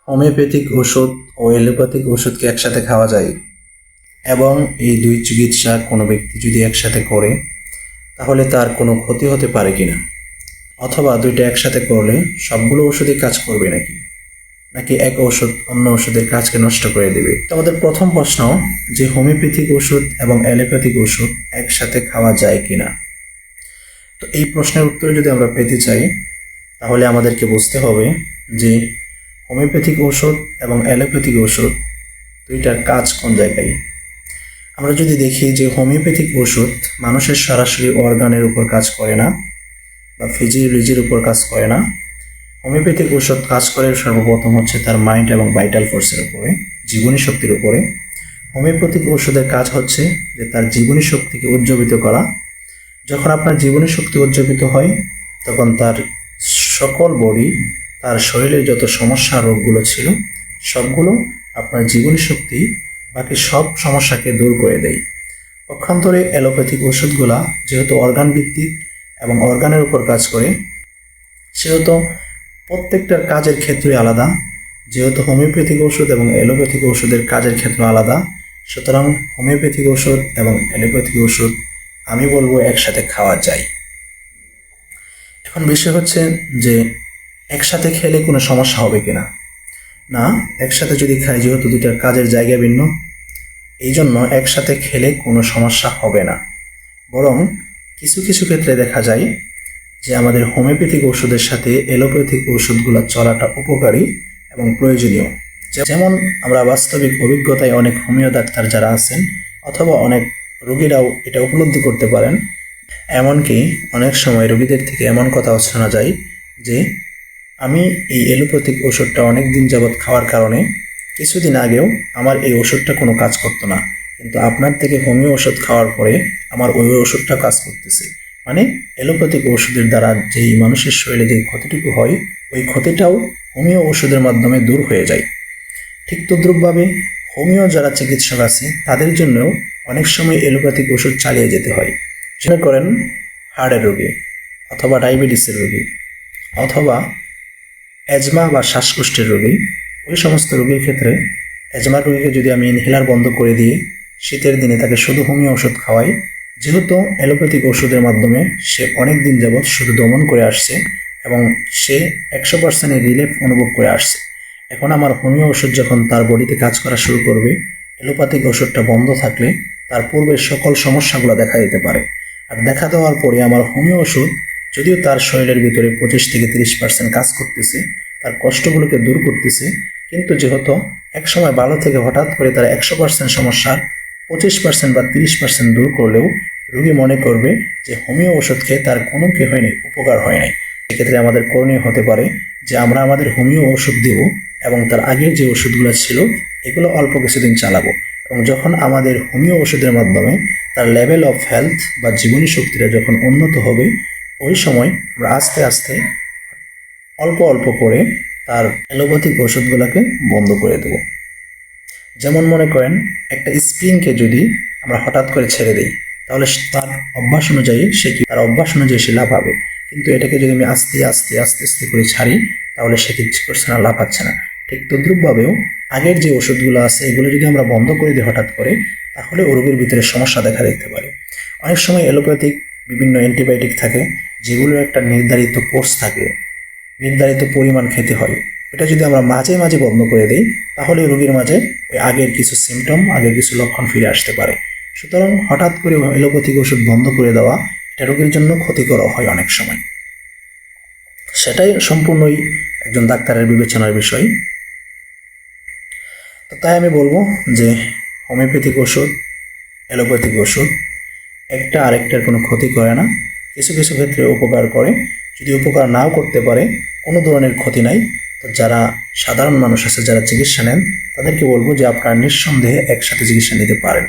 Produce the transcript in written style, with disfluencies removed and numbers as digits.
Homeopathic ওষুধ ও allopathic ওষুধকে একসাথে খাওয়া যায় এবং এই দুই চিকিৎসা কোনো ব্যক্তি যদি একসাথে করে তাহলে তার কোনো ক্ষতি হতে পারে কিনা, অথবা দুইটা একসাথে করলে সবগুলো ওষুধই কাজ করবে নাকি এক ওষুধ অন্য ওষুধের কাজকে নষ্ট করে দেবে। তো আমাদের প্রথম প্রশ্ন যে হোমিওপ্যাথিক ওষুধ এবং অ্যালোপ্যাথিক ওষুধ একসাথে খাওয়া যায় কিনা। তো এই প্রশ্নের উত্তর যদি আমরা পেতে চাই তাহলে আমাদেরকে বুঝতে হবে যে হোমিওপ্যাথিক ওষুধ এবং অ্যালোপ্যাথিক ওষুধ দুইটার কাজ কোন জায়গায়। আমরা যদি দেখি যে হোমিওপ্যাথিক ওষুধ মানুষের সরাসরি অর্গানের উপর কাজ করে না বা ফিজিওলজির উপর কাজ করে না। হোমিওপ্যাথিক ওষুধ কাজ করে সর্বপ্রথম হচ্ছে তার মাইন্ড এবং ভাইটাল ফোর্সের উপরে, জীবনী শক্তির উপরে। হোমিওপ্যাথিক ওষুধের কাজ হচ্ছে যে তার জীবনী শক্তিকে উজ্জীবিত করা। যখন আপনার জীবনী শক্তি উজ্জীবিত হয় তখন তার সকল বডি, তার শরীরে যত সমস্যা রোগগুলো ছিল সবগুলো আপনার জীবনী শক্তি বাকি সব সমস্যাকে দূর করে দেয়। পক্ষান্তরে অ্যালোপ্যাথিক ওষুধগুলা যেহেতু অর্গান ভিত্তিক এবং অর্গানের উপর কাজ করে সেহেতু প্রত্যেকটার কাজের ক্ষেত্রে আলাদা। যেহেতু হোমিওপ্যাথিক ওষুধ এবং অ্যালোপ্যাথিক ওষুধের কাজের ক্ষেত্র আলাদা, সুতরাং হোমিওপ্যাথিক ওষুধ এবং অ্যালোপ্যাথিক ওষুধ আমি বলবো একসাথে খাওয়া যায়। এখন বিষয় হচ্ছে যে একসাথে খেলে কোনো সমস্যা হবে কিনা। না, একসাথে যদি খাই, যেহেতু দুইটার কাজের জায়গা ভিন্ন, এই জন্য একসাথে খেলে কোনো সমস্যা হবে না। বরং কিছু কিছু ক্ষেত্রে দেখা যায় যে আমাদের হোমিওপ্যাথিক ওষুধের সাথে অ্যালোপ্যাথিক ওষুধগুলো চলাটা উপকারী এবং প্রয়োজনীয়। যেমন আমরা বাস্তবিক অভিজ্ঞতায় অনেক হোমিও ডাক্তার যারা আছেন অথবা অনেক রোগীরাও এটা উপলব্ধি করতে পারেন। এমনকি অনেক সময় রোগীদের থেকে এমন কথাও শোনা যায় যে আমি এই অ্যালোপ্যাথিক ওষুধটা অনেক দিন যাবৎ খাওয়ার কারণে কিছুদিন আগেও আমার এই ওষুধটা কোনো কাজ করতো না, কিন্তু আপনার থেকে হোমিও ওষুধ খাওয়ার পরে আমার ওই ওষুধটা কাজ করতেছে। মানে অ্যালোপ্যাথিক ওষুধের দ্বারা যেই মানুষের শরীরে যে ক্ষতিটুকু হয় ওই ক্ষতিটাও হোমিও ওষুধের মাধ্যমে দূর হয়ে যায়। ঠিক তদ্রূপভাবে হোমিও যারা চিকিৎসক আছে তাদের জন্যও অনেক সময় অ্যালোপ্যাথিক ওষুধ চালিয়ে যেতে হয়। মনে করেন হার্টের রোগী অথবা ডায়াবেটিসের রোগী অথবা অ্যাজমা বা শ্বাসকষ্টের রোগী, ওই সমস্ত রোগীর ক্ষেত্রে অ্যাজমার রোগীকে যদি আমি ইনহেলার বন্ধ করে দিয়ে শীতের দিনে তাকে শুধু হোমিও ওষুধ খাওয়াই, যেহেতু অ্যালোপ্যাথিক ওষুধের মাধ্যমে সে অনেক দিন যাবৎ শুধু দমন করে আসছে এবং সে 100% রিলিফ অনুভব করে আসছে, এখন আমার হোমিও ওষুধ যখন তার বডিতে কাজ করা শুরু করবে, অ্যালোপ্যাথিক ওষুধটা বন্ধ থাকলে তার পূর্বের সকল সমস্যাগুলো দেখা দিতে পারে। আর দেখা দেওয়ার পরে আমার হোমিও ওষুধ যদিও তার শরীরের ভিতরে 25 থেকে 30% কাজ করতেছে, তার কষ্টগুলোকে দূর করতেছে, কিন্তু যেহেতু এক সময় ভালো থেকে হঠাৎ করে তার 100% সমস্যার 25% বা 30% দূর করলেও রোগী মনে করবে যে হোমিও ওষুধ খেয়ে তার কোনো কি হয়নি, উপকার হয় নাই। সেক্ষেত্রে আমাদের করণীয় হতে পারে যে আমরা আমাদের হোমিও ওষুধ দেব এবং তার আগের যে ওষুধগুলো ছিল এগুলো অল্প কিছুদিন চালাবো, এবং যখন আমাদের হোমিও ওষুধের মাধ্যমে তার লেভেল অফ হেলথ বা জীবনী শক্তিটা যখন উন্নত হবে, ওই সময় আমরা আস্তে আস্তে অল্প অল্প করে তার অ্যালোপ্যাথিক ওষুধগুলোকে বন্ধ করে দেব। যেমন মনে করেন একটা স্প্রিংকে যদি আমরা হঠাৎ করে ছেড়ে দিই তাহলে তার অভ্যাস অনুযায়ী সে লাভ পাবে, কিন্তু এটাকে যদি আমি আস্তে আস্তে আস্তে আস্তে করে ছাড়ি তাহলে সে কিছু করছে না, লাভ পাচ্ছে না। ঠিক তদ্রূপভাবেও আগের যে ওষুধগুলো আছে এগুলো যদি আমরা বন্ধ করে দিই হঠাৎ করে, তাহলে ও রোগীর ভিতরে সমস্যা দেখা দিতে পারে। অনেক সময় অ্যালোপ্যাথিক বিভিন্ন অ্যান্টিবায়োটিক থাকে যেগুলোর একটা নির্ধারিত কোর্স থাকে, নির্ধারিত পরিমাণ খেতে হয়। এটা যদি আমরা মাঝে মাঝে বন্ধ করে দিই তাহলে রোগীর মাঝে ওই আগের কিছু সিমটম, আগের কিছু লক্ষণ ফিরে আসতে পারে। সুতরাং হঠাৎ করে অ্যালোপ্যাথিক ওষুধ বন্ধ করে দেওয়া এটা রোগীর জন্য ক্ষতিকর হয় অনেক সময়। সেটাই সম্পূর্ণই একজন ডাক্তারের বিবেচনার বিষয়। তো তাই আমি বলবো যে হোমিওপ্যাথিক ওষুধ, অ্যালোপ্যাথিক ওষুধ একটা আরেকটার কোনো ক্ষতি করে না, কিছু কিছু ক্ষেত্রে উপকার করে। যদি উপকার নাও করতে পারে, কোনো ধরনের ক্ষতি নাই। তো যারা সাধারণ মানুষ আছে যারা চিকিৎসা নেন তাদেরকে বলবো যে আপনারা নিঃসন্দেহে একসাথে চিকিৎসা নিতে পারেন।